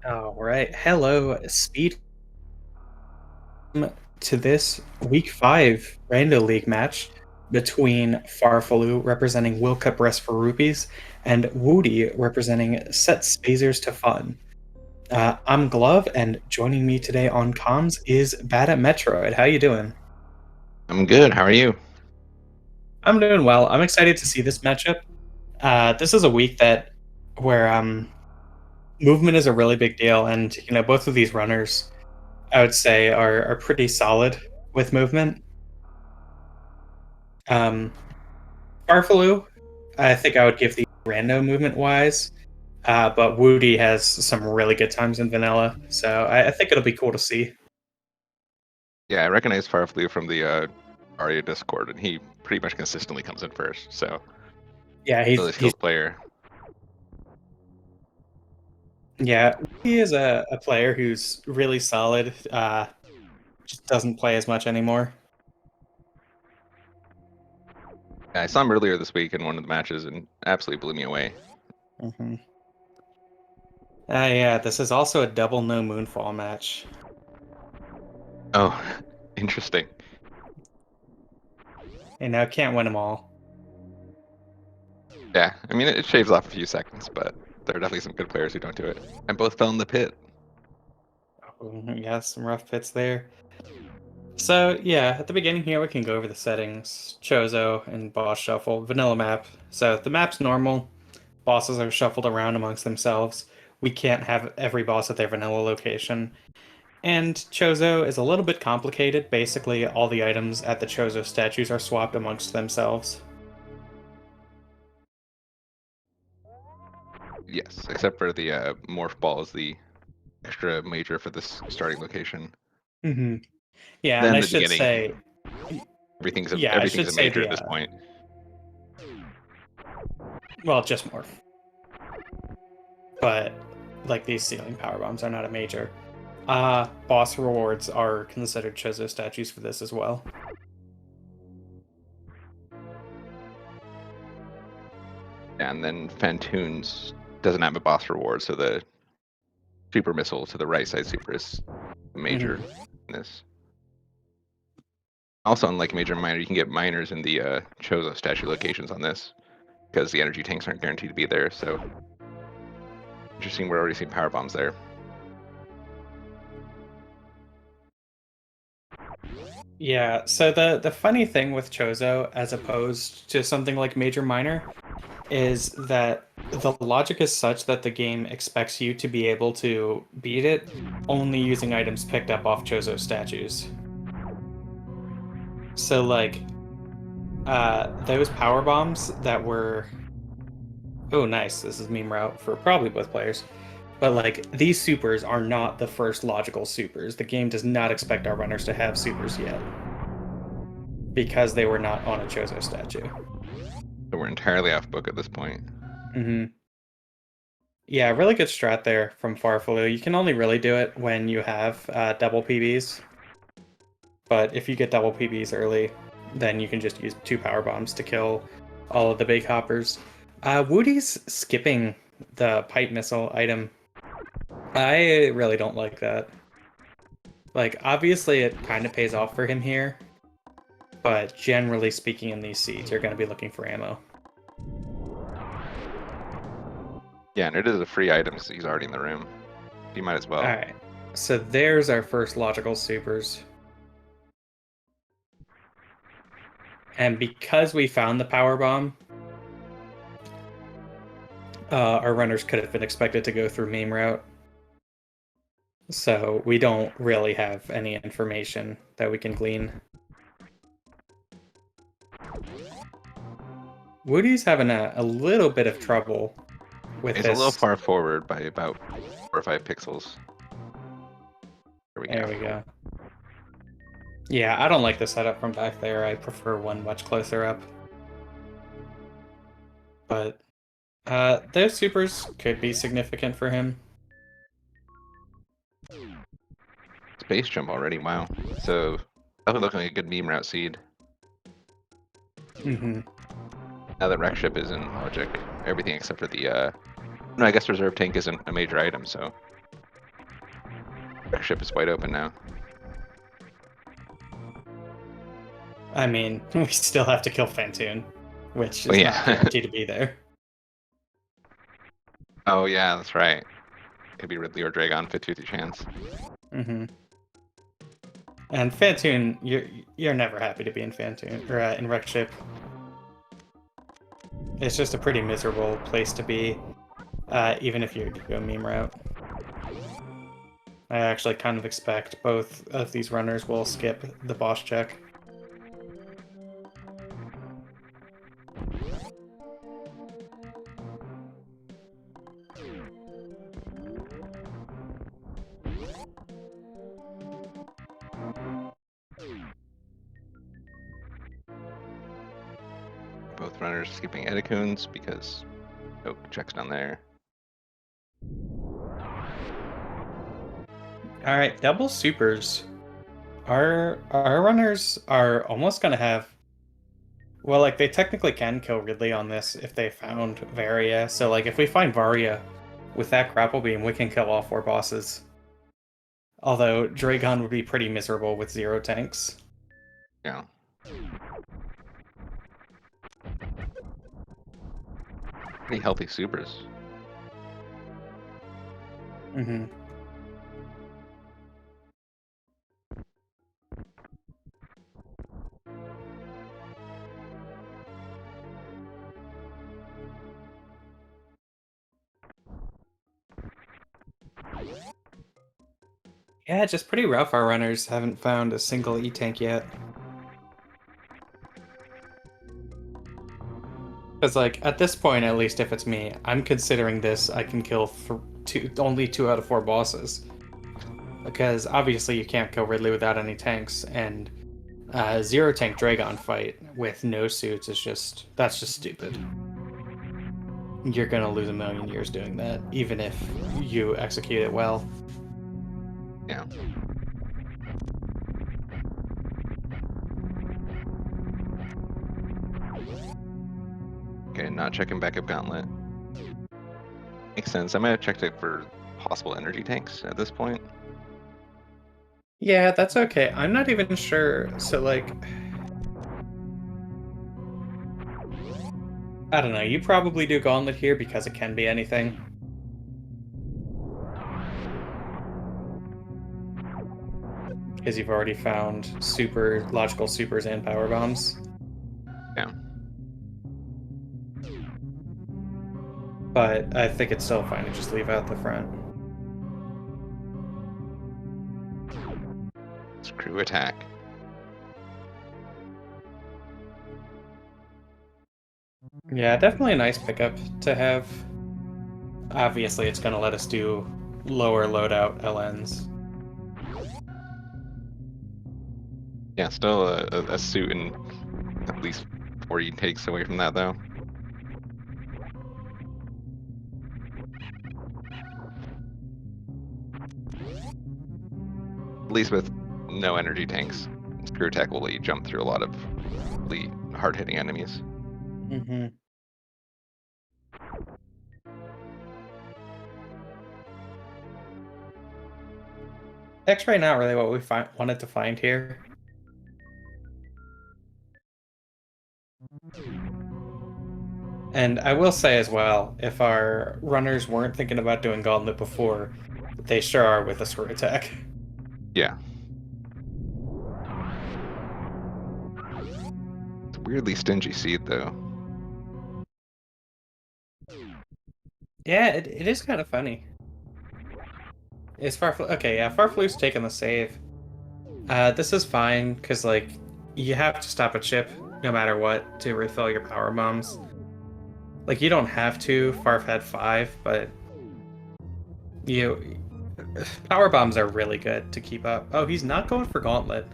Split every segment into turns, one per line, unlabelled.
All right. Hello, speed to this week 5 Rando League match between Farfalu representing Will Cup Bress for Rupees and Woody representing Set Spazers to Fun. I'm Glove, and joining me today on comms is Bad at Metroid. How you doing?
I'm good. How are you?
I'm doing well. I'm excited to see this matchup. This is a week where movement is a really big deal, and both of these runners I would say are pretty solid with movement. Um, Farfalu, I think I would give the rando movement wise, but Woody has some really good times in vanilla, so I think it'll be cool to see.
Yeah, I recognize Firefly from the Aria Discord, and he pretty much consistently comes in first. So
Yeah,
really
he's
skilled player.
yeah, he is a player who's really solid. Just doesn't play as much anymore.
I saw him earlier this week in one of the matches, and absolutely blew me away.
Hmm. Yeah, this is also a double no moonfall match.
Oh, interesting.
Can't win them all.
Yeah, I mean it shaves off a few seconds, but there are definitely some good players who don't do it. And both fell in the pit.
Oh, yeah, some rough pits there. So yeah, at the beginning here we can go over the settings, Chozo and boss shuffle, vanilla map. So the map's normal, bosses are shuffled around amongst themselves. We can't have every boss at their vanilla location. And Chozo is a little bit complicated. Basically, all the items at the Chozo statues are swapped amongst themselves.
Yes, except for the morph ball is the extra major for this starting location.
Hmm. Yeah, and
Then
I
the
should
beginning,
say, yeah, I
everything's
should
a
say
major
the
at this point.
well, just morph, but like these ceiling power bombs are not a major. Boss rewards are considered Chozo statues for this as well.
And then Fantoons doesn't have a boss reward, so the super missile to the right side super is major
Hmm.
in this. Also, unlike major and minor, you can get minors in the Chozo statue locations on this because the energy tanks aren't guaranteed to be there. So interesting, we're already seeing power bombs there.
Yeah, so the funny thing with Chozo, as opposed to something like Major Minor, is that the logic is such that the game expects you to be able to beat it only using items picked up off Chozo statues. So like those power bombs that were oh nice, this is meme route for probably both players. But like these supers are not the first logical supers. The game does not expect our runners to have supers yet because they were not on a Chozo statue.
So we're entirely off book at this point.
Hmm. Yeah, really good strat there from Farfalu. You can only really do it when you have double PBs, but if you get double PBs early, then you can just use two power bombs to kill all of the big hoppers. Woody's skipping the pipe missile item. I really don't like that. Like, obviously, it kind of pays off for him here, but generally speaking, in these seeds, you're going to be looking for ammo.
Yeah, and it is a free item, so he's already in the room. You might as
All
well.
right, so there's our first logical supers. And because we found the power bomb, our runners could have been expected to go through meme route. So we don't really have any information that we can glean. Woody's having a little bit of trouble with
It's a little
this.
far forward by about 4 or 5 pixels. There we
There
go.
we go. Yeah, I don't like the setup from back there. I prefer one much closer up. But those supers could be significant for him.
Space jump already, wow. So definitely looking like a good meme route seed.
Hmm.
Now that Wreck Ship is in logic, everything except for the no, I guess reserve tank isn't a major item, so Wreck ship is wide open now.
I mean, we still have to kill Fantoon, which
Oh
is not
yeah.
guaranteed to be there.
Oh yeah, that's right. Could be Ridley or Dragon, 50-50 chance.
Mm-hmm. And Fantoon, you're never happy to be in Fantoon or in Wreck Ship. It's just a pretty miserable place to be, even if you go meme route. I actually kind of expect both of these runners will skip the boss check.
Both runners skipping Edicoons because Oak checks down there.
All right, double supers. Our runners are almost gonna have. Well, like they technically can kill Ridley on this if they found Varia. So like if we find Varia with that grapple beam, we can kill all 4 bosses. Although Dragon would be pretty miserable with 0 tanks.
Yeah. Pretty healthy supers.
Mm-hmm. Yeah, just pretty rough. Our runners haven't found a single E-tank yet. Because, like, at this point, at least if it's me, I'm considering this I can kill only 2 out of 4 bosses. Because obviously you can't kill Ridley without any tanks, and 0 tank Dragon fight with no suits is that's just stupid. You're gonna lose a million years doing that, even if you execute it well.
Yeah. Okay, not checking backup gauntlet. Makes sense. I might have checked it for possible energy tanks at this point.
Yeah, that's okay. I'm not even sure. So, like, I don't know. You probably do Gauntlet here because it can be anything. Because you've already found logical supers and power bombs.
Yeah.
But I think it's still fine to just leave out the front.
Screw attack.
Yeah, definitely a nice pickup to have. Obviously, it's going to let us do lower loadout LNs.
Yeah, still a suit and at least 40 takes away from that though. At least with no energy tanks, Screw attack will let you jump through a lot of really hard-hitting enemies.
Mm-hmm. X-ray not really what we wanted to find here. And I will say as well, if our runners weren't thinking about doing Gauntlet before, they sure are with a Screw attack.
Yeah. It's a weirdly stingy seed though.
Yeah, it is kind of funny. Is okay, yeah, Farflu's taking the save. This is fine, because, like, you have to stop a chip no matter what to refill your power bombs. Like, you don't have to. Farf had 5, but you... Power bombs are really good to keep up. Oh, he's not going for Gauntlet.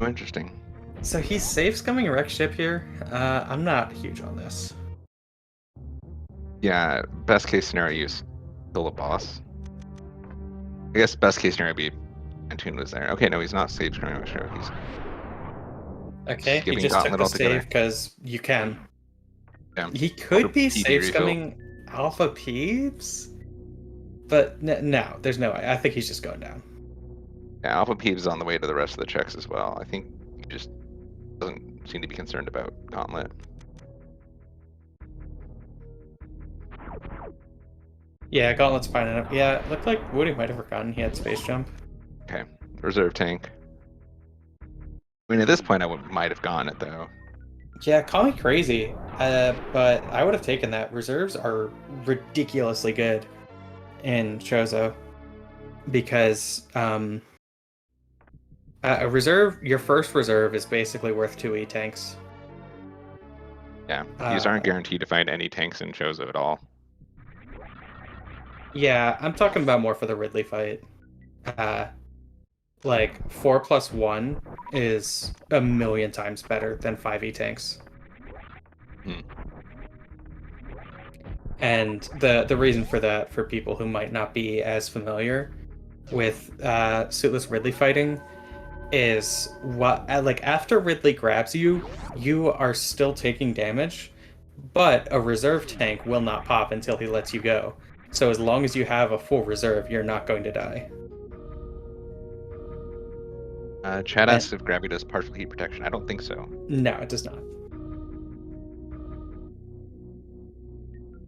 Oh, interesting.
So he's safe scumming Wreck Ship here. I'm not huge on this.
Yeah, best case scenario, you kill a boss. I guess best case scenario would be Antoon was there. Okay, no, he's not safe screwing Wreck Ship. He's
Okay, he
skipping
just took
Gauntlet
the
altogether.
save because you can.
Yeah.
He could be
PB
safe
refill.
scumming Alpha Peeps, But no, there's no way. I think he's just going down.
Yeah, Alpha Peeves on the way to the rest of the checks as well. I think he just doesn't seem to be concerned about Gauntlet.
Yeah, Gauntlet's fine enough. Yeah, it looked like Woody might have forgotten he had Space Jump.
Okay, reserve tank. I mean, at this point, might have gone it though.
Yeah, call me crazy, but I would have taken that. Reserves are ridiculously good in Chozo because a reserve, your first reserve is basically worth 2 E-tanks.
Yeah, these aren't guaranteed to find any tanks in Chozo at all.
Yeah, I'm talking about more for the Ridley fight. Like 4+1 is a million times better than 5 E-tanks. And the reason for that, for people who might not be as familiar with suitless Ridley fighting, is what like after Ridley grabs you, you are still taking damage, but a reserve tank will not pop until he lets you go. So as long as you have a full reserve, you're not going to die.
Chad asks if gravity does partial heat protection. I don't think so.
No, it does not.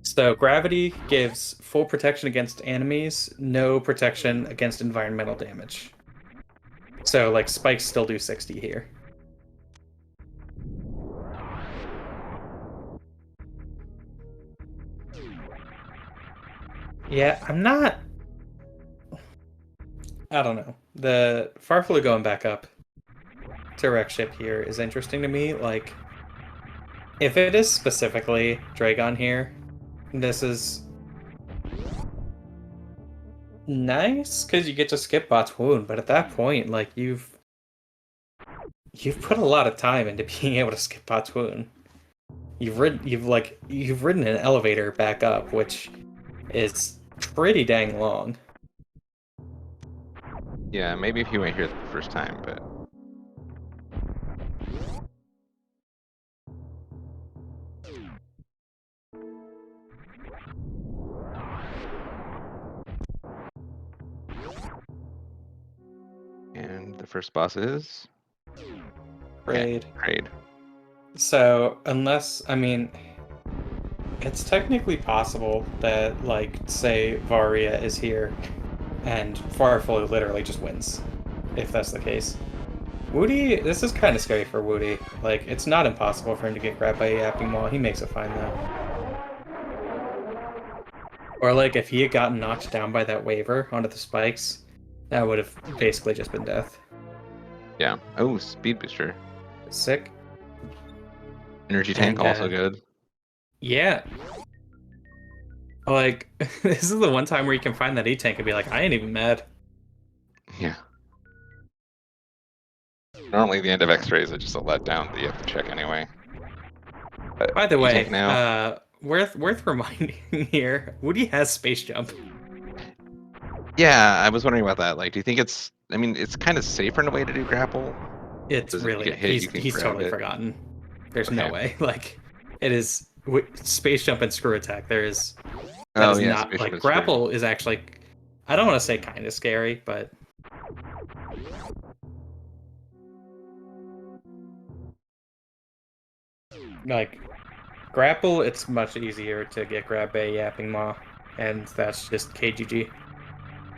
So gravity gives full protection against enemies, no protection against environmental damage. So like spikes still do 60 here. Yeah, I don't know. The Farflu going back up to wreck ship here is interesting to me. Like, if it is specifically Dragon here, this is nice because you get to skip bot's wound. But at that point, like you've put a lot of time into being able to skip bot's wound. You've ridden an elevator back up, which is pretty dang long.
Yeah, maybe if you went here the first time, but and the first boss is
Raid.
Raid.
So unless, I mean, it's technically possible that, like, say Varia is here and Farflu literally just wins, if that's the case. Woody, this is kind of scary for Woody. Like, it's not impossible for him to get grabbed by a yapping wall. He makes it fine, though. Or, like, if he had gotten knocked down by that waver onto the spikes, that would have basically just been death.
Yeah. Oh, speed booster.
Sick.
Energy tank
And,
also good.
Yeah. Like, this is the one time where you can find that E-tank and be like, I ain't even mad.
Yeah. Normally the end of X-rays is just a letdown that you have to check anyway. But
By the way,
now,
worth reminding here, Woody has space jump.
yeah, I was wondering about that. Like, do you think it's? I mean, it's kind of safer in a way to do grapple.
It's
Does it
really
get hit, you can
he's
grab
totally
it?
forgotten. There's
Okay.
no way. Like, it is space jump and screw attack. There is
Oh
is
yeah,
not
space
like
jump is
grapple is actually. I don't want to say kind of scary, but like grapple, it's much easier to get grabbed by a yapping maw, and that's just KGG.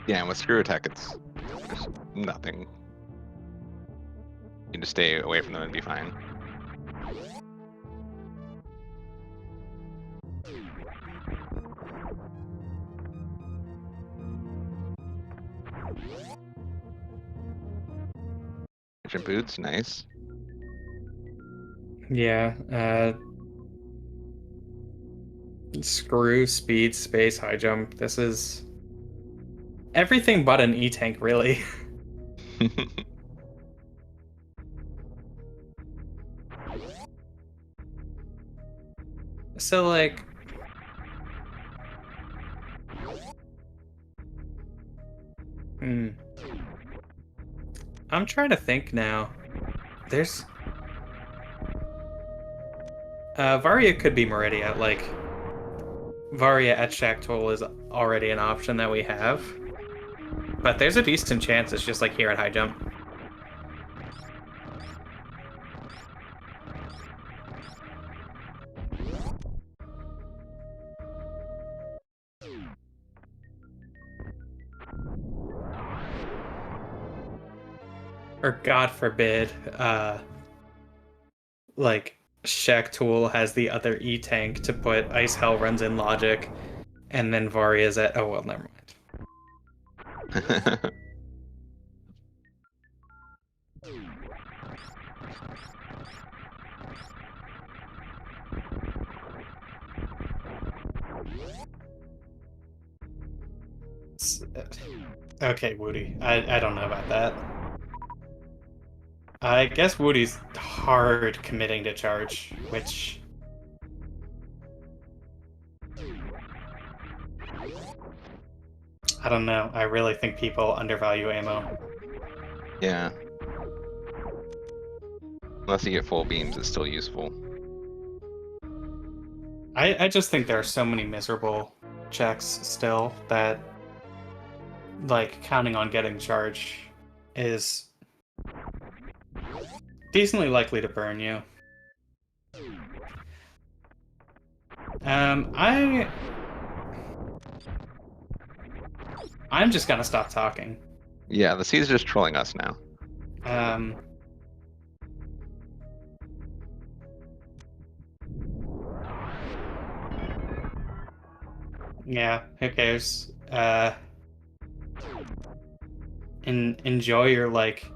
Yeah, and with screw attack, there's nothing. You can just stay away from them and be fine. Jump boots, nice.
Yeah. Screw, speed, space, high jump. This is everything but an E-tank, really. So, like... I'm trying to think now. There's... Varia could be Meridia, like... Varia at Shack Tool is already an option that we have. But there's a decent chance it's just like here at High Jump. Or God forbid, like Shack Tool has the other E tank to put Ice Hell runs in logic, and then Varia's at oh well, never mind. Okay, Woody. I don't know about that. I guess Woody's hard committing to charge, which I don't know. I really think people undervalue ammo.
Yeah. Unless you get full beams, it's still useful.
I just think there are so many miserable checks still that like counting on getting charge is decently likely to burn you. I'm just gonna stop talking.
Yeah, the sea's just trolling us now.
Yeah, who cares? Enjoy your like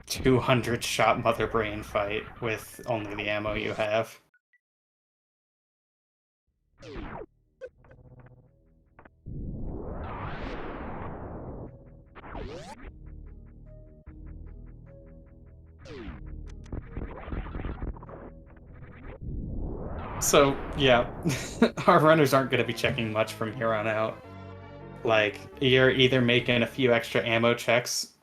200 shot mother brain fight with only the ammo you have. So, yeah, our runners aren't going to be checking much from here on out. Like, you're either making a few extra ammo checks,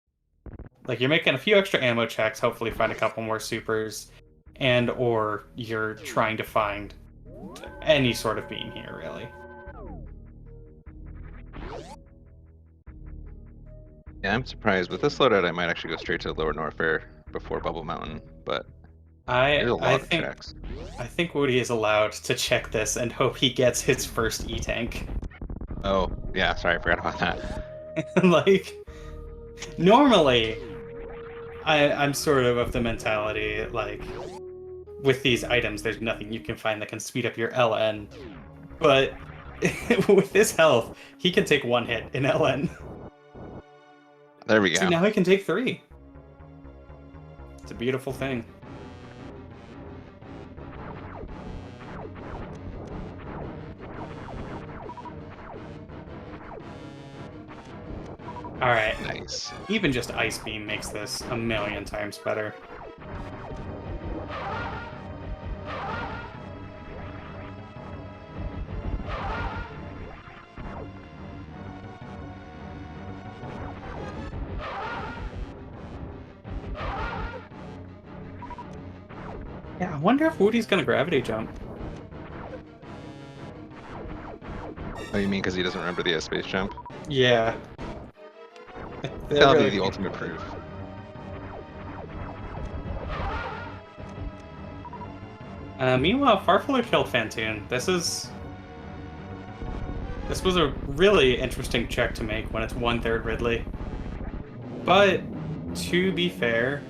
hopefully find a couple more supers, and or you're trying to find any sort of beam here, really.
Yeah, I'm surprised. With this loadout, I might actually go straight to Lower Norfair before Bubble Mountain, but there's a lot of checks.
I think Woody is allowed to check this and hope he gets his first E-tank.
Oh, yeah, sorry, I forgot about that.
Like, normally, I'm sort of the mentality, like, with these items, there's nothing you can find that can speed up your LN. But with this health, he can take one hit in LN.
There we go.
See, now he can take 3. It's a beautiful thing. Alright.
Nice.
Even just Ice Beam makes this a million times better. Yeah, I wonder if Woody's gonna gravity jump.
Oh, you mean because he doesn't remember the space jump?
Yeah.
That'll be the ultimate proof.
Meanwhile, Farfelu killed Fantoon. This was a really interesting check to make when it's 1/3 Ridley. But to be fair,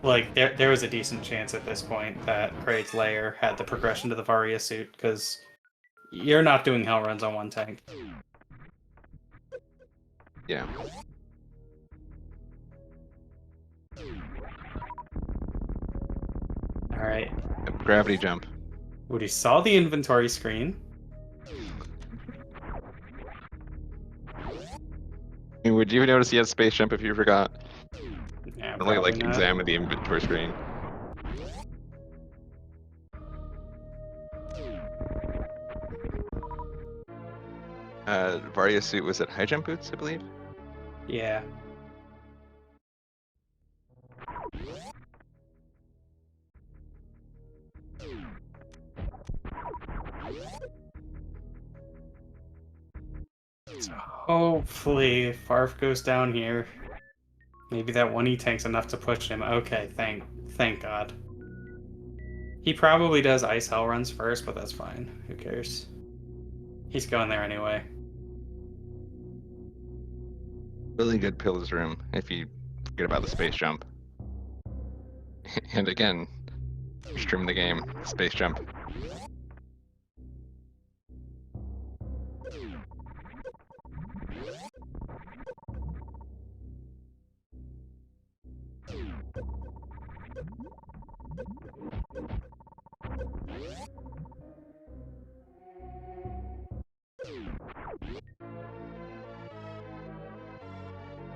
like there was a decent chance at this point that Kraid's Lair had the progression to the Varia suit, because you're not doing hell runs on one tank.
Yeah.
Alright.
Gravity jump.
Woody saw the inventory screen.
Would you notice he had space jump if you forgot?
Yeah,
Only like
not.
examine the inventory screen. Varia suit was at high jump boots, I believe.
Yeah. Hopefully Farf goes down here. Maybe that 1E tank's enough to push him. Okay, thank God. He probably does Ice Hell runs first, but that's fine. Who cares? He's going there anyway.
Really good Pillars room if you forget about the space jump. And again, stream the game, space jump.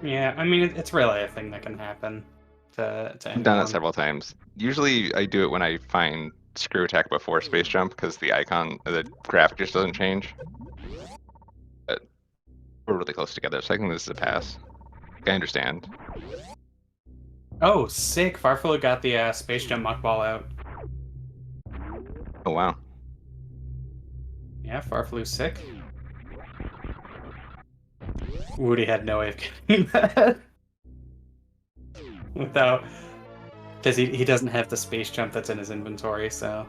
Yeah, I mean, it's really a thing that can happen to
I've
anyone.
done it several times. Usually I do it when I find screw attack before space jump because the icon, the graphic just doesn't change. But we're really close together, so I think this is a pass. I understand.
Oh, sick! Farfelu got the space jump muck ball out.
Oh wow.
Yeah, Farfelu's sick. Woody had no way of getting that. Without... Because he doesn't have the space jump that's in his inventory, so...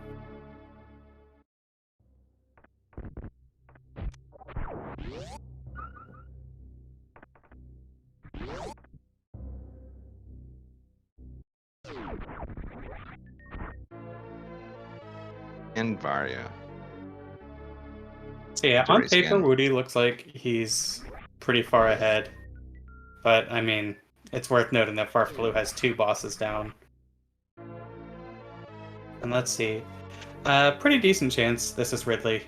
And Varia.
So yeah, on paper, Woody looks like he's pretty far ahead. But, I mean, it's worth noting that Farfelu has 2 bosses down. And let's see. Pretty decent chance this is Ridley.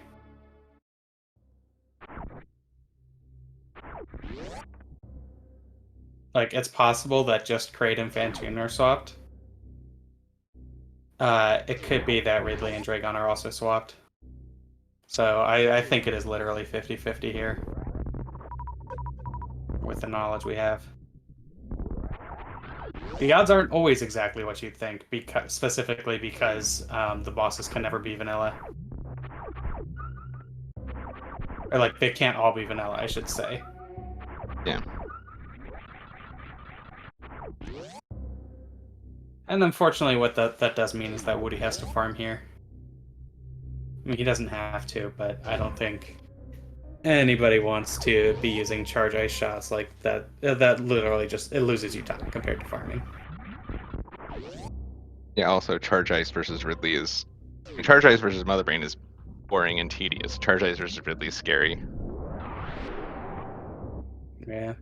Like, it's possible that just Kraid and Fantune are swapped. It could be that Ridley and Dragon are also swapped. So I think it is literally 50-50 here. With the knowledge we have. The odds aren't always exactly what you'd think, specifically because the bosses can never be vanilla. Or, like, they can't all be vanilla, I should say.
Yeah.
And unfortunately, what that does mean is that Woody has to farm here. I mean, he doesn't have to, but I don't think anybody wants to be using charge ice shots like that. That literally just, it loses you time compared to farming.
Yeah, also charge ice versus Ridley is... Charge ice versus Mother Brain is boring and tedious. Charge ice versus Ridley is scary.
Yeah.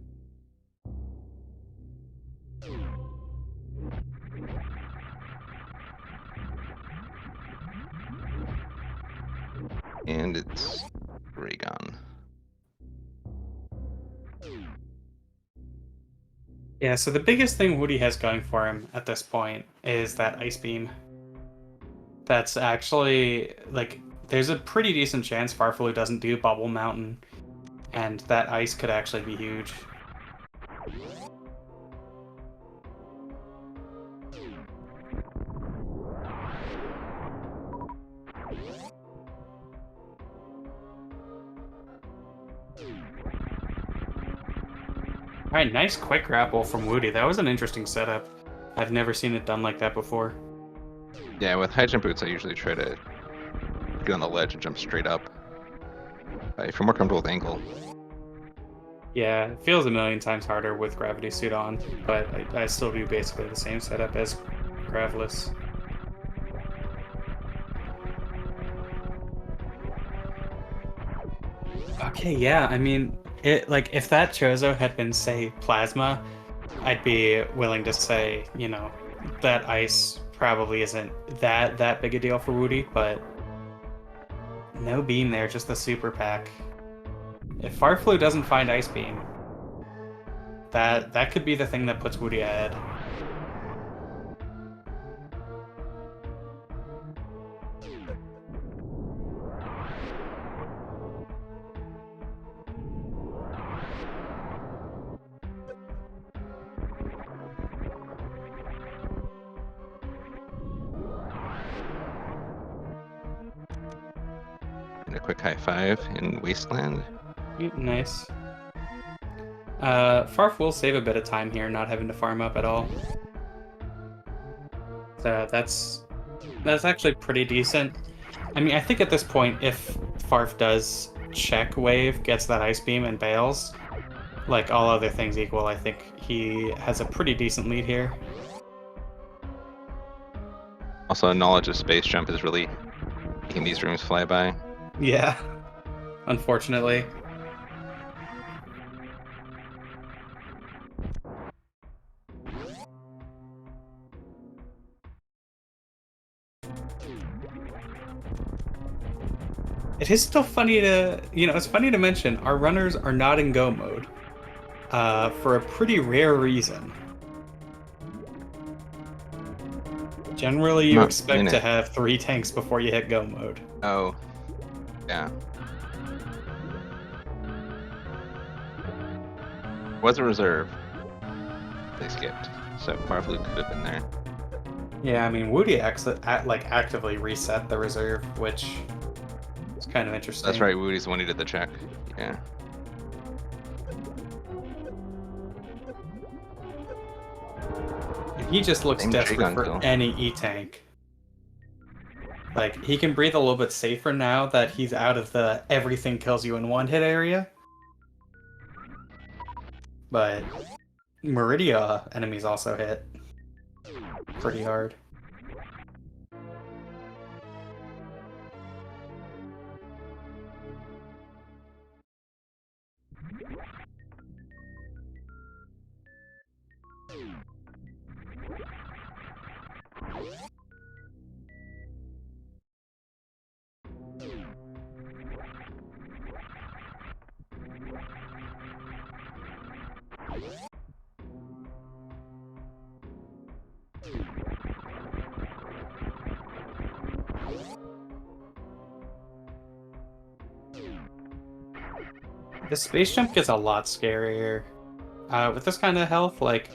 And it's Raygon.
Yeah, so the biggest thing Woody has going for him at this point is that Ice Beam. That's actually, like, there's a pretty decent chance Farfelu doesn't do Bubble Mountain, and that ice could actually be huge. Alright, nice quick grapple from Woody. That was an interesting setup. I've never seen it done like that before.
Yeah, with high jump boots, I usually try to get on the ledge and jump straight up. If you're more comfortable with ankle.
Yeah, it feels a million times harder with Gravity Suit on, but I still do basically the same setup as Gravless. Okay, yeah, I mean, like, if that Chozo had been, say, Plasma, I'd be willing to say, you know, that ice probably isn't that big a deal for Woody, but no beam there, just the super pack. If Farflu doesn't find Ice Beam, that could be the thing that puts Woody ahead.
And a quick high five in Wasteland.
Nice. Farf will save a bit of time here, not having to farm up at all. So that's actually pretty decent. I mean, I think at this point, if Farf does check wave, gets that ice beam, and bails, like all other things equal, I think he has a pretty decent lead here.
Also, knowledge of space jump is really making these rooms fly by.
Yeah, unfortunately. It is still funny to, it's funny to mention our runners are not in go mode, for a pretty rare reason. Generally, you
Not
expect
in
to
it.
have 3 tanks before you hit go mode.
Oh, yeah. Was a reserve. They skipped, so Farflu could have been there.
Yeah, I mean, Woody actively reset the reserve, which is kind of interesting.
That's right, Woody's the one who did the check. Yeah.
And he just looks
Same
desperate
J-gun
for
kill.
any E-tank. Like, he can breathe a little bit safer now that he's out of the everything kills you in one hit area. But Meridia enemies also hit pretty hard. The space jump gets a lot scarier. With this kind of health, like,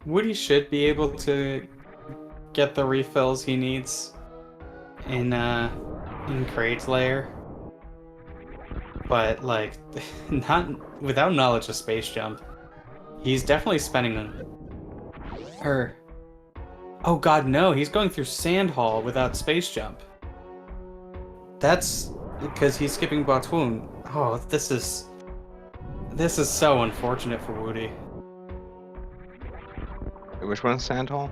Woody should be able to get the refills he needs in Kraid's lair. But, like, not without knowledge of space jump, he's definitely spending her. Oh god, no, he's going through Sand Hall without space jump. That's because he's skipping Batoon. Oh, this is so unfortunate for Woody.
Which one's Sandhall?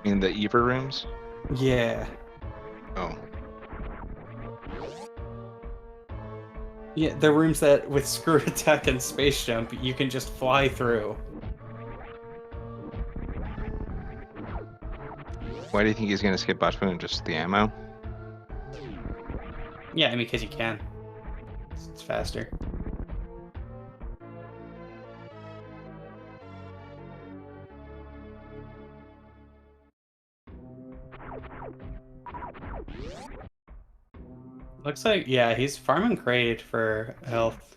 In the Eber rooms?
Yeah.
Oh.
Yeah, the rooms that with screw attack and space jump you can just fly through.
Why do you think he's gonna skip Batoon? Just the ammo?
Yeah, I mean, because you can. It's faster. Looks like, yeah, he's farming Kraid for health.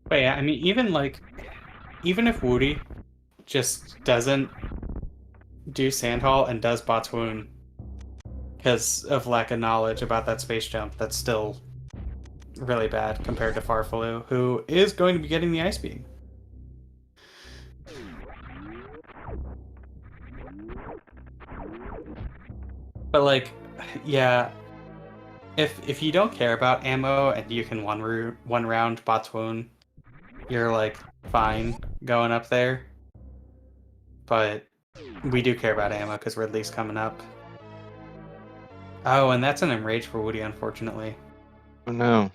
But yeah, I mean, even if Woody just doesn't do Sandhall and does Botswoon because of lack of knowledge about that space jump, that's still really bad compared to Farfalu, who is going to be getting the Ice Beam. But like, yeah, if you don't care about ammo and you can one round Botswoon, you're like fine going up there. But we do care about ammo because Ridley's coming up. Oh, and that's an enrage for Woody, unfortunately.
Oh no.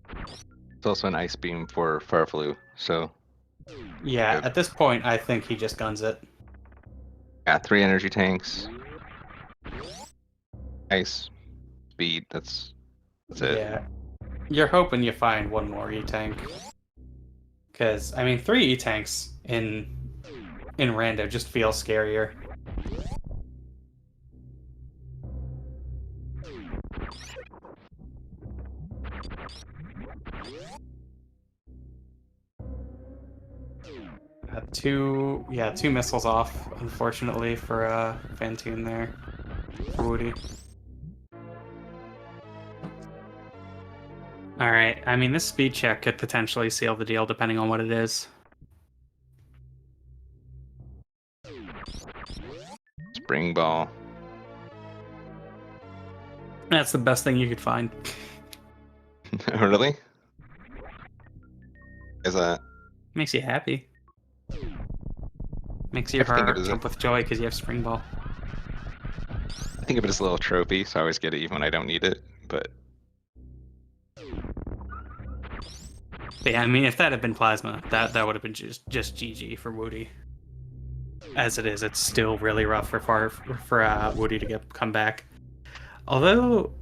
It's also an ice beam for Farflu, so.
Yeah, at this point, I think he just guns it.
Yeah, 3 energy tanks. Ice. Speed, that's it.
Yeah. You're hoping you find one more E-Tank. Because, I mean, 3 E-Tanks in Rando just feel scarier. two missiles off, unfortunately, for Fantoon there, for Woody. Alright, I mean, this speed check could potentially seal the deal, depending on what it is.
Spring ball.
That's the best thing you could find.
Really? Is that?
Makes you happy. Makes your
think it
heart
is
jump with joy because you have spring ball.
I think of it as a little trophy, so I always get it even when I don't need it. But
Yeah, I mean, if that had been plasma, that would have been just GG for Woody. As it is, it's still really rough for Woody to come back. Although,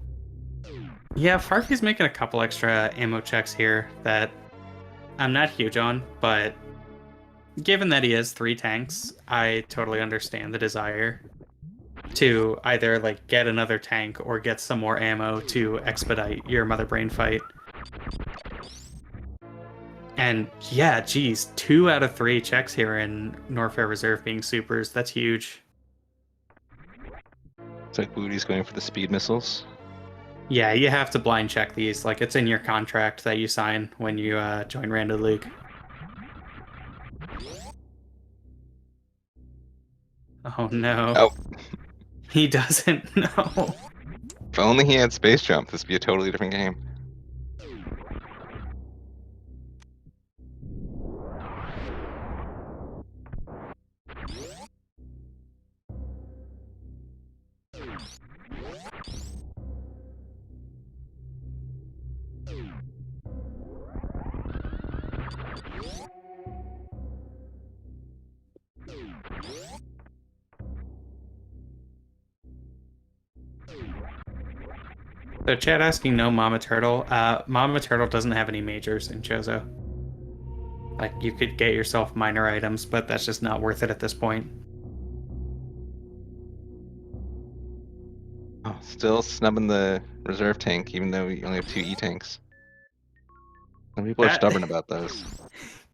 yeah, Farfy's making a couple extra ammo checks here that I'm not huge on, but given that he has 3 tanks, I totally understand the desire to either like get another tank or get some more ammo to expedite your Mother Brain fight. And yeah, geez, 2 out of 3 checks here in Norfair Reserve being supers. That's huge.
it's like Woody's going for the speed missiles.
Yeah, you have to blind check these. Like, it's in your contract that you sign when you join Rando League. Oh no.
Oh.
He doesn't know.
If only he had space jump, this would be a totally different game.
So chat asking no Mama Turtle. Mama Turtle doesn't have any majors in Chozo. Like, you could get yourself minor items, but that's just not worth it at this point.
Oh, still snubbing the reserve tank, even though we only have 2 E-tanks. Some people are stubborn about those.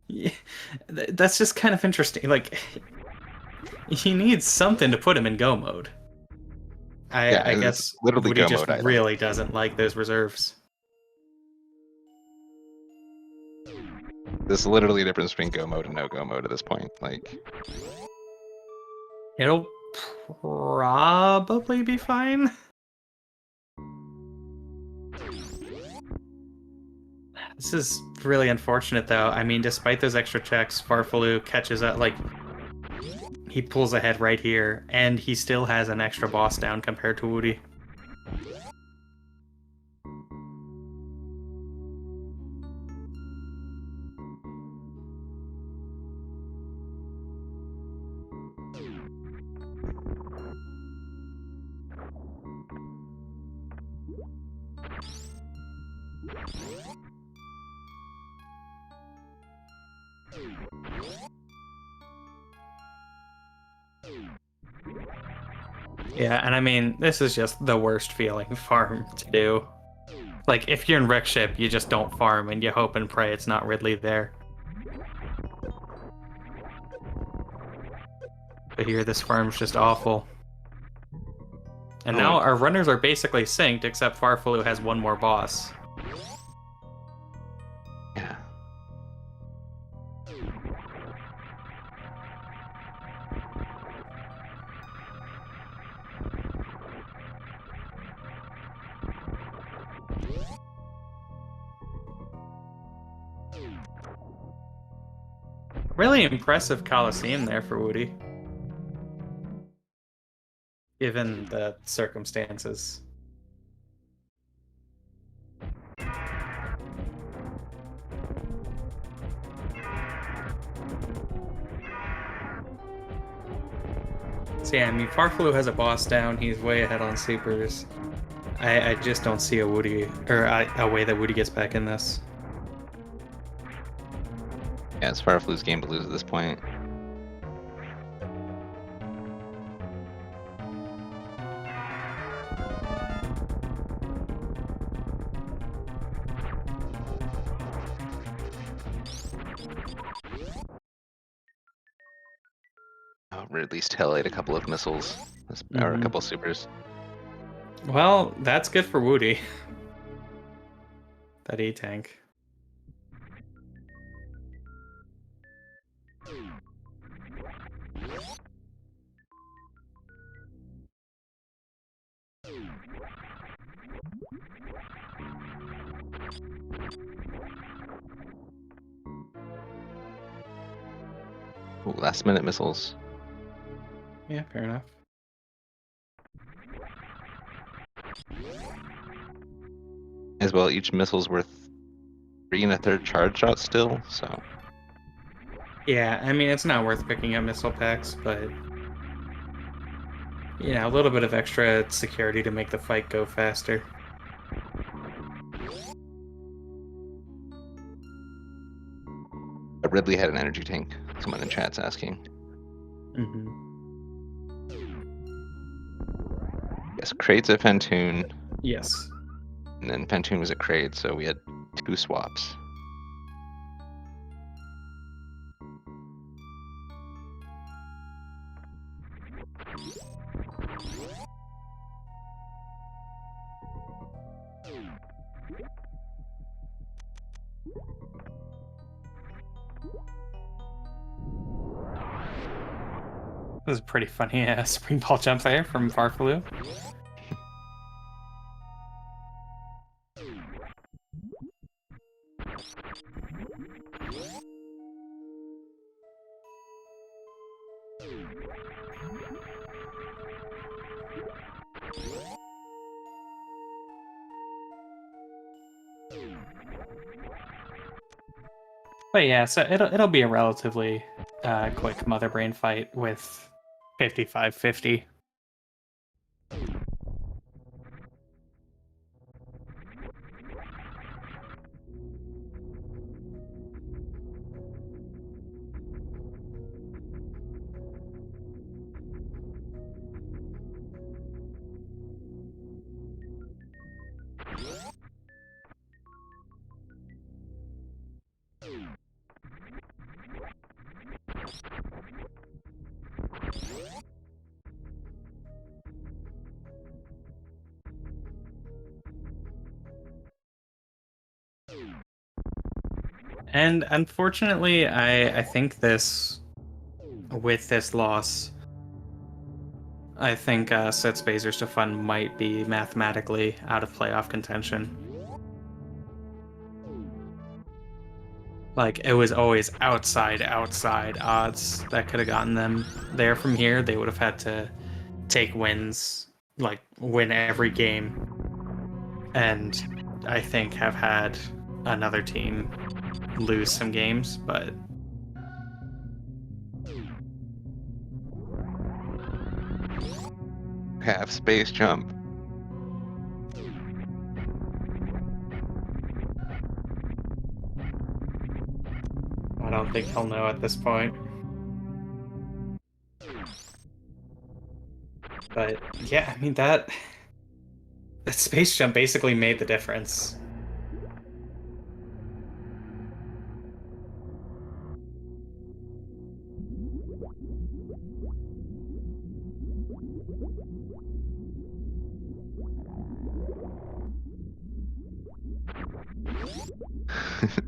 Yeah, that's just kind of interesting. Like, he needs something to put him in go mode. I guess
literally
Woody
go
just
mode
really doesn't like those reserves.
There's literally a difference between go mode and no go mode at this point. Like,
It'll probably be fine. This is really unfortunate, though. I mean, despite those extra checks, Farfaloo catches up, like, he pulls ahead right here, and he still has an extra boss down compared to Woody. Yeah, and I mean, this is just the worst feeling farm to do. Like, if you're in Wreck Ship, you just don't farm, and you hope and pray it's not Ridley there. But here, this farm's just awful. And now our runners are basically synced, except Farfaloo has one more boss.
yeah.
Really impressive Coliseum there for Woody. Given the circumstances. So yeah, I mean, Farfaloo has a boss down. He's way ahead on supers. I just don't see a Woody, or a way that Woody gets back in this.
Yeah, it's Farfaloo's game to lose at this point. Or at least highlight a couple of missiles or a couple of supers.
Well, that's good for Woody. That E-tank.
Ooh, last minute missiles.
Yeah, fair enough.
As well, each missile's worth 3 1/3 charge shot still, so.
Yeah, I mean, it's not worth picking up missile packs, but yeah, a little bit of extra security to make the fight go faster.
Ridley had an energy tank. Someone in chat's asking. Yes, Crate's at Fentoon,
Yes.
and then Fentoon was at Crate, so we had 2 swaps.
That was a pretty funny spring ball jump there from Farfaloo. But yeah, so it'll be a relatively quick Mother Brain fight with 55-50. And unfortunately, I think with this loss, I think set Spazers to Fun might be mathematically out of playoff contention. Like, it was always outside odds that could have gotten them there from here. They would have had to take wins, like win every game, and I think have had another team lose some games, but
Half space jump.
I don't think he'll know at this point. But yeah, I mean that space jump basically made the difference.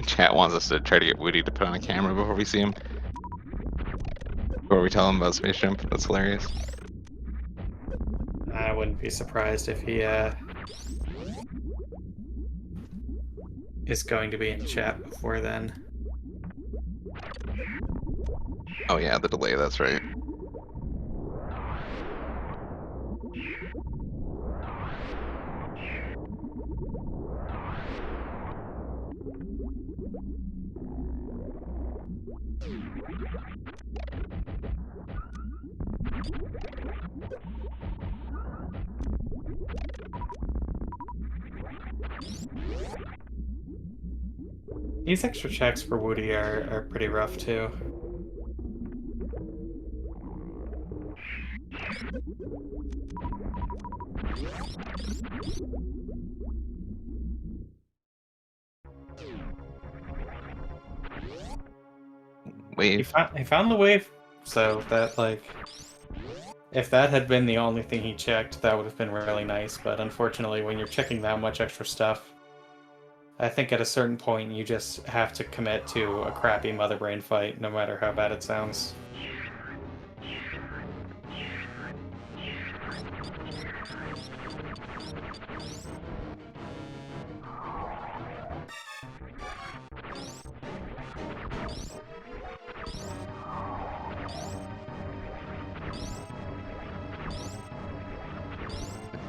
Chat wants us to try to get Woody to put on a camera before we see him. Before we tell him about space jump. That's hilarious.
I wouldn't be surprised if he is going to be in chat before then.
Oh yeah, the delay, that's right.
These extra checks for Woody are pretty rough too.
Wave.
He found the wave So that, like, if that had been the only thing he checked, that would have been really nice. But unfortunately, when you're checking that much extra stuff, I think at a certain point you just have to commit to a crappy Mother Brain fight, no matter how bad it sounds.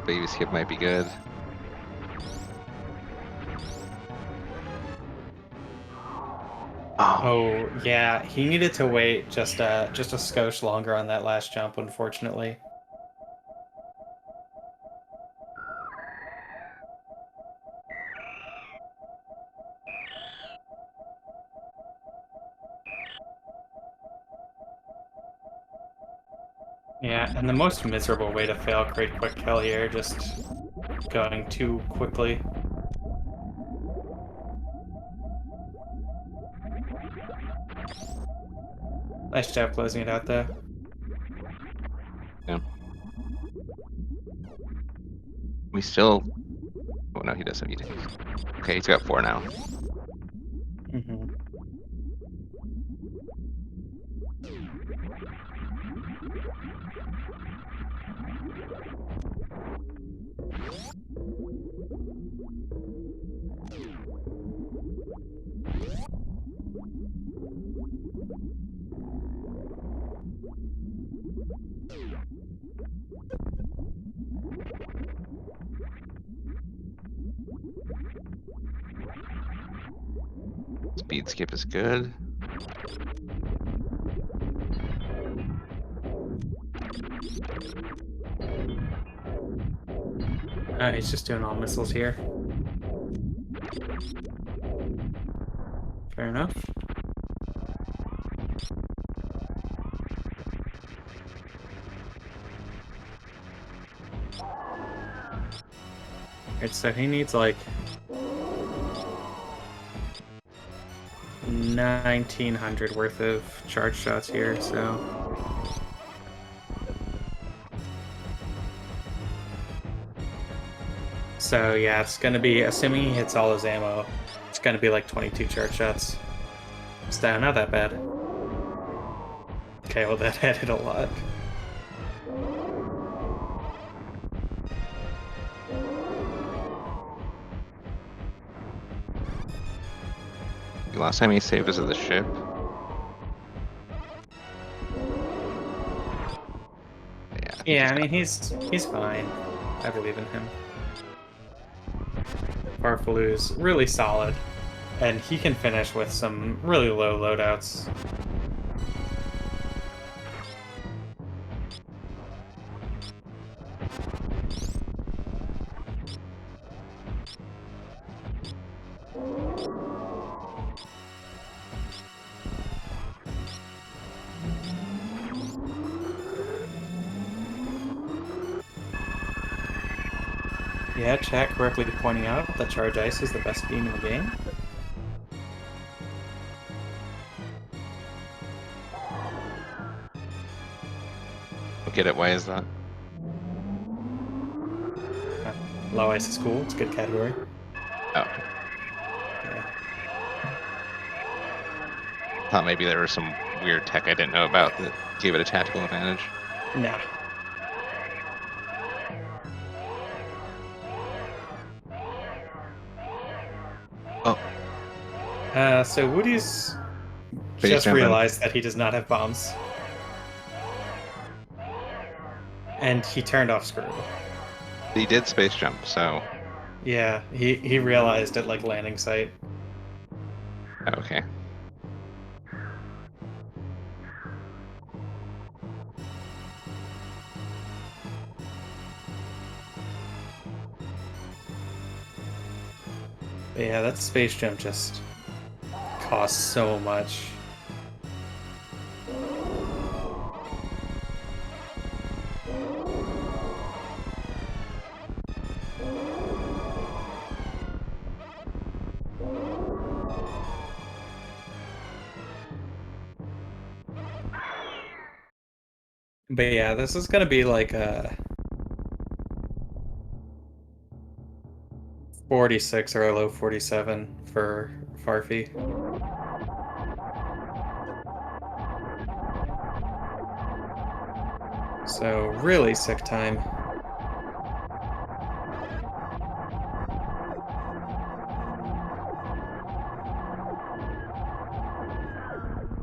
Baby skip might be good.
Oh yeah, he needed to wait just a skosh longer on that last jump, unfortunately. Yeah, and the most miserable way to fail create quick kill here, just going too quickly. Nice job closing it out though.
Yeah. We still. Oh no, he does have utilities. Okay, he's got 4 now.
Mm-hmm.
Speed skip is good.
He's just doing all missiles here. Fair enough. Alright, so he needs like 1900 worth of charge shots here, so. So yeah, it's gonna be, assuming he hits all his ammo, it's gonna be like 22 charge shots. Still not that bad. Okay, well that added a lot.
The last time he saved us at the ship.
Yeah, I mean he's fine. I believe in him. Farfalu's really solid, and he can finish with some really low loadouts. Yeah, chat correctly pointing out that Charge Ice is the best beam in the game.
Get it? Why is that?
Low Ice is cool, it's a good category.
Oh, okay.
Yeah.
Thought maybe there was some weird tech I didn't know about that gave it a tactical advantage.
Nah.
Oh,
So Woody's
Base
just
jumping.
realized that he does not have bombs. And he turned off Screw.
He did space jump, so
Yeah, he realized at like landing site.
okay.
But yeah, that space jump just costs so much. But yeah, this is gonna be like a 46 or a low 47 for Farfy. So really sick time.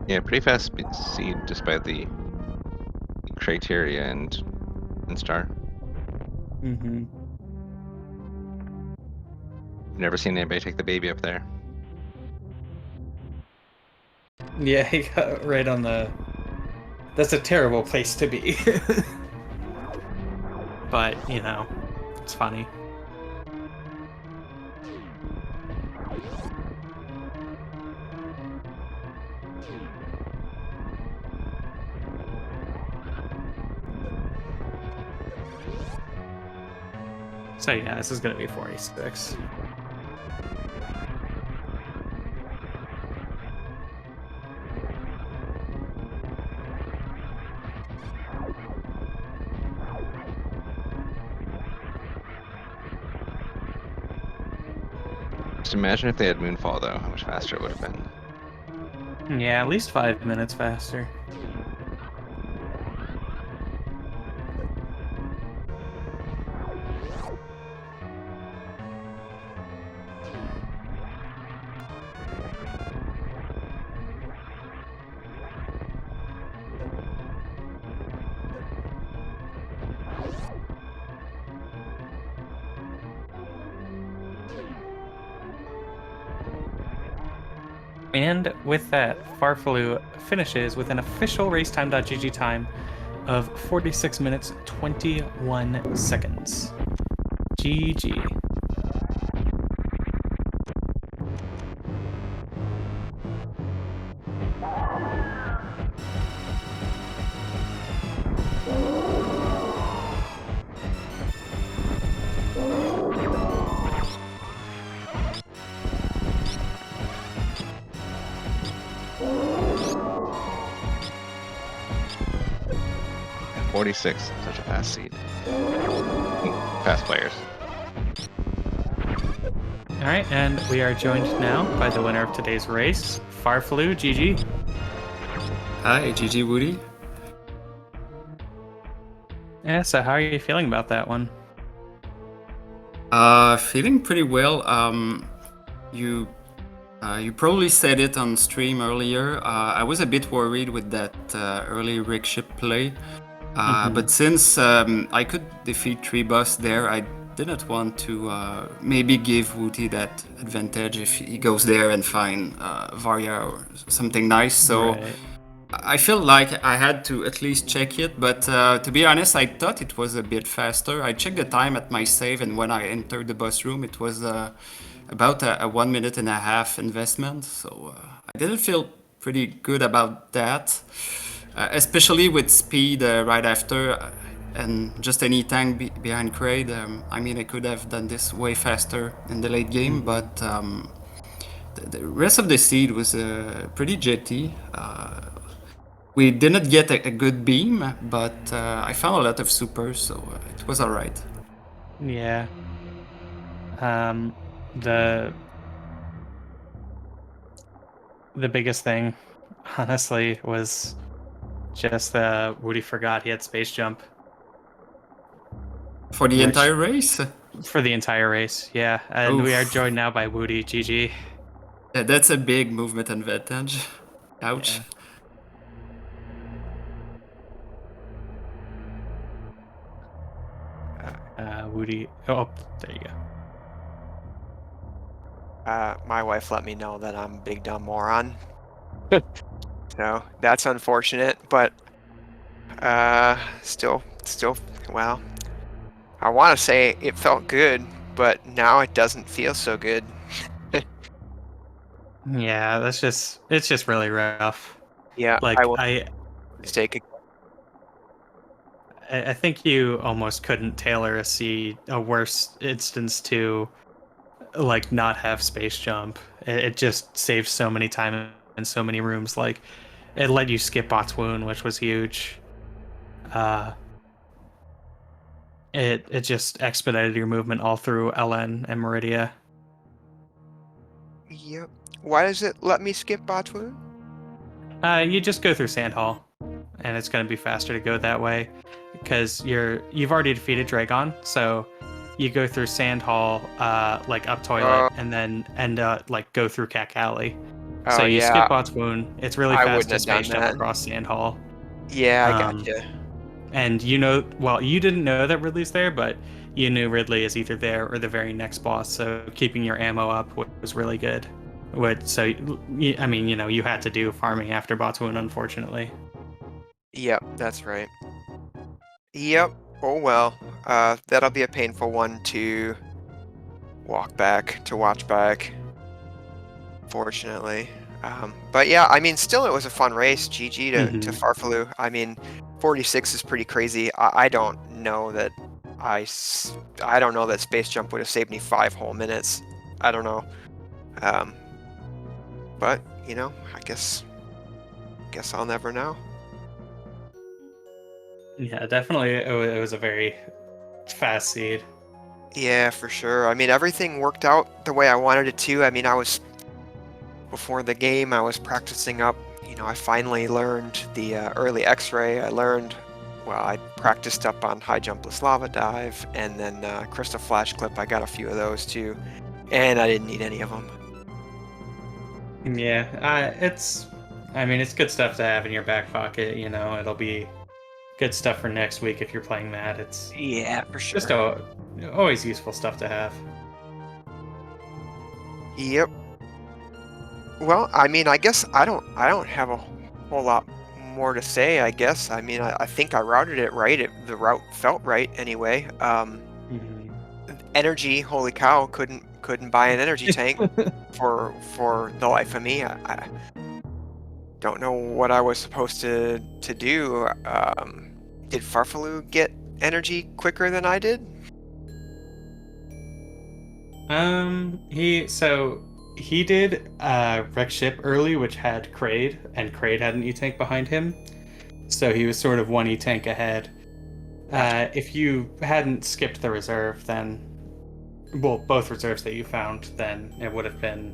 Yeah, pretty fast seed despite the criteria and star.
Mm-hmm.
Never seen anybody take the baby up there.
Yeah, he got right on the... That's a terrible place to be. But, you know, it's funny. So yeah, this is gonna be 46.
Just imagine if they had Moonfall though, how much faster it would have been.
Yeah, at least 5 minutes faster. And with that, Farfaloo finishes with an official racetime.gg time of 46 minutes 21 seconds. GG.
Yeah, 46, such a fast seed. Fast players.
All right, and we are joined now by the winner of today's race, Farfaloo. GG.
Hi, GG Woody.
Yeah, so how are you feeling about that one?
Feeling pretty well. You probably said it on stream earlier. I was a bit worried with that early rig ship play, but since I could defeat 3 boss there, I didn't want to maybe give Woody that advantage if he goes there and find Varya or something nice. So.
Right.
I feel like I had to at least check it, but to be honest, I thought it was a bit faster. I checked the time at my save, and when I entered the bus room, it was about a 1 minute and a half investment. So I didn't feel pretty good about that, especially with speed right after and just any tank behind Kraid. I mean, I could have done this way faster in the late game, but the rest of the seed was pretty jetty. We didn't get a good beam, but I found a lot of supers, so it was alright.
Yeah. The biggest thing, honestly, was just Woody forgot he had space jump
For the
Which-
entire race?
for the entire race. Yeah, and we are
Oof.
joined now by Woody. GG.
Yeah, that's a big movement advantage. Ouch.
Woody. Oh, there you go.
My wife let me know that I'm a big dumb moron. So that's unfortunate, but still, well, I want to say it felt good, but now it doesn't feel so good.
Yeah, it's just really rough.
Yeah,
Like
I will
I
mistake.
I think you almost couldn't tailor a worse instance to like not have space jump. It just saved so many time in so many rooms. Like it let you skip bot's wound, which was huge. it just expedited your movement all through LN and Meridia.
Yep. Why does it let me skip Botwoon?
You just go through Sand Hall, and it's going to be faster to go that way because you've already defeated Dragon, so you go through Sand Hall, like up toilet, and then like go through Cack Alley. So you skip Botwoon. It's really
I
fast
wouldn't
to
have done
space jump
that.
across Sand Hall.
Yeah, I gotcha.
And you didn't know that Ridley's there, but you knew Ridley is either there or the very next boss. So keeping your ammo up was really good. You had to do farming after Botwoon, unfortunately.
Yep, that's right. Yep. Oh well. That'll be a painful one to watch back. Fortunately. But yeah, I mean, still it was a fun race. GG to Farfaloo. I mean, 46 is pretty crazy. I don't know that I don't know that Space Jump would have saved me 5 whole minutes. I don't know. But I guess I'll never know.
Yeah, definitely. It was a very fast seed.
Yeah, for sure. I mean, everything worked out the way I wanted it to. I mean, before the game, I was practicing up. I finally learned the early X-ray. I practiced up on high jumpless lava dive, and then crystal flash clip. I got a few of those too, and I didn't need any of them.
Yeah, it's good stuff to have in your back pocket. It'll be good stuff for next week if you're playing that. It's
for sure.
Just always useful stuff to have.
Yep. Well, I mean, I guess I don't have a whole lot more to say. I guess. I mean, I think I routed it right. The route felt right anyway. Energy, holy cow! Couldn't buy an energy tank for the life of me. I don't know what I was supposed to do. Did Farfaloo get energy quicker than I did?
He did wreck ship early, which had Kraid, and Kraid had an E-tank behind him. So he was sort of one E-tank ahead. If you hadn't skipped the reserve, then both reserves that you found, then it would have been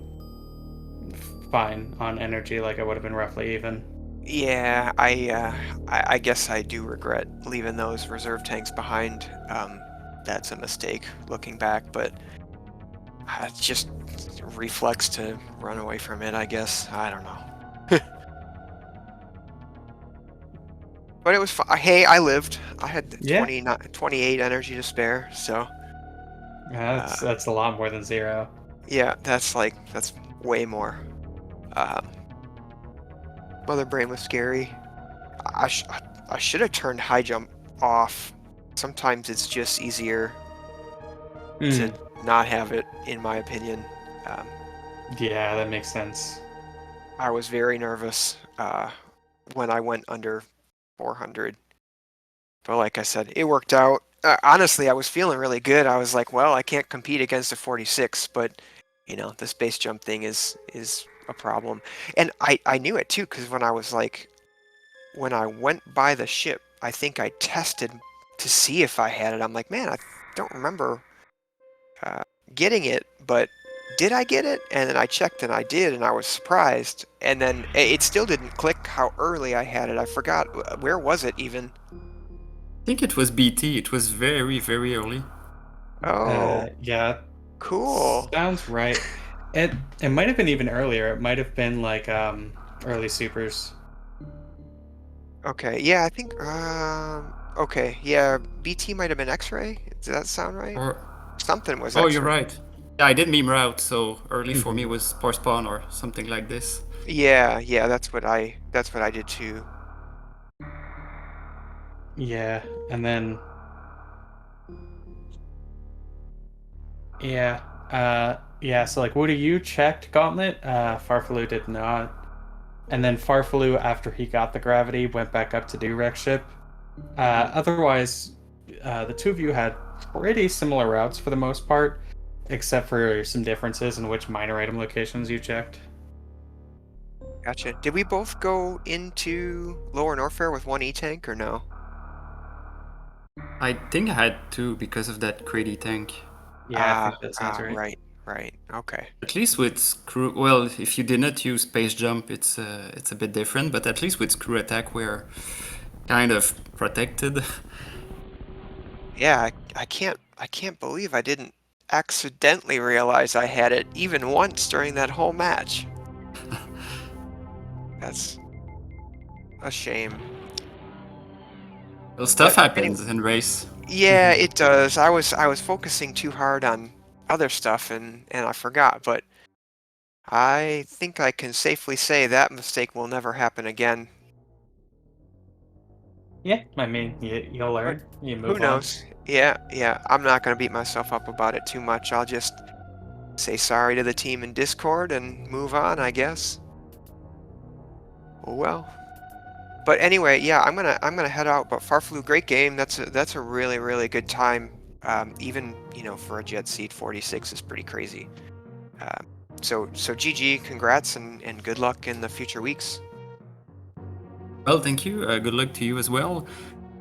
fine on energy, like it would have been roughly even.
Yeah, I guess I do regret leaving those reserve tanks behind. That's a mistake looking back, but it's just reflex to run away from it, I guess. I don't know. But it was fun. Hey, I lived. I had 28 energy to spare, so...
That's a lot more than 0.
Yeah, that's way more. Mother Brain was scary. I should have turned high jump off. Sometimes it's just easier to not have it, in my opinion.
Yeah, that makes sense.
I was very nervous when I went under 400. But like I said, it worked out. Honestly, I was feeling really good. I was like, well, I can't compete against a 46, but the space jump thing is a problem. And I knew it too, because when I went by the ship, I think I tested to see if I had it. I'm like, man, I don't remember getting it, but did I get it? And then I checked and I did, and I was surprised. And then it still didn't click how early I had it. I forgot. Where was it even?
I think it was BT. It was very, very early.
Oh.
Yeah.
Cool.
Sounds right. It might have been even earlier. It might have been like early supers.
Okay. Yeah, I think. Okay. Yeah, BT might have been X-ray. Does that sound right?
Or
something was.
Oh,
X-ray.
you're right. Yeah, I did meme route, so early for me was Spore Spawn or something like this.
Yeah, that's what I did too.
Yeah, and then so like Woody, you checked Gauntlet, Farfaloo did not. And then Farfaloo, after he got the gravity, went back up to do wreck ship. Otherwise, the two of you had pretty similar routes for the most part, except for some differences in which minor item locations you checked.
Gotcha. Did we both go into Lower Norfair with one E-tank or no?
I think I had two because of that greedy tank.
Yeah, I think that sounds right.
Right. Okay.
At least with screw, well, if you did not use space jump, it's a bit different. But at least with screw attack, we're kind of protected.
Yeah, I can't believe I didn't accidentally realize I had it even once during that whole match. That's a shame.
Well, stuff
But
happens in race.
yeah, it does. I was focusing too hard on other stuff and I forgot, but I think I can safely say that mistake will never happen again.
Yeah, I mean, you'll
But
learn. You
who
move on.
knows? Yeah. I'm not gonna beat myself up about it too much. I'll just say sorry to the team in Discord and move on, I guess. Oh well. But anyway, yeah, I'm gonna head out. But Farflu, great game. That's a really good time. Even for a Jet Seed 46 is pretty crazy. Um, so GG, congrats and good luck in the future weeks.
Well, thank you. Good luck to you as well.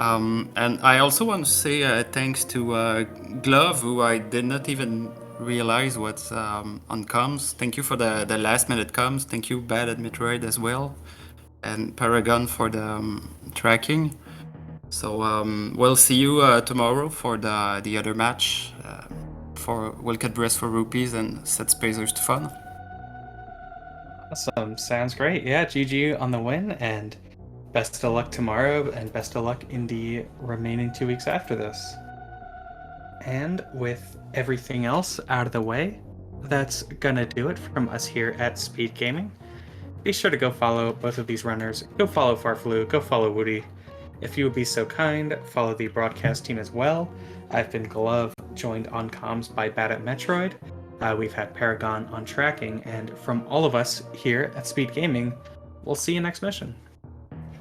And I also want to say thanks to Glove, who I did not even realize was on comms. Thank you for the last minute comms. Thank you, Bad at Metroid as well. And Paragon for the tracking. So we'll see you tomorrow for the other match. We'll cut Bress for rupees and set Spazers to fun.
Awesome. Sounds great. Yeah, GG on the win, and best of luck tomorrow, and best of luck in the remaining 2 weeks after this. And with everything else out of the way, that's gonna do it from us here at Speed Gaming. Be sure to go follow both of these runners. Go follow Farflu, go follow Woody. If you would be so kind, follow the broadcast team as well. I've been Glove, joined on comms by Bad at Metroid. We've had Paragon on tracking, and from all of us here at Speed Gaming, we'll see you next mission.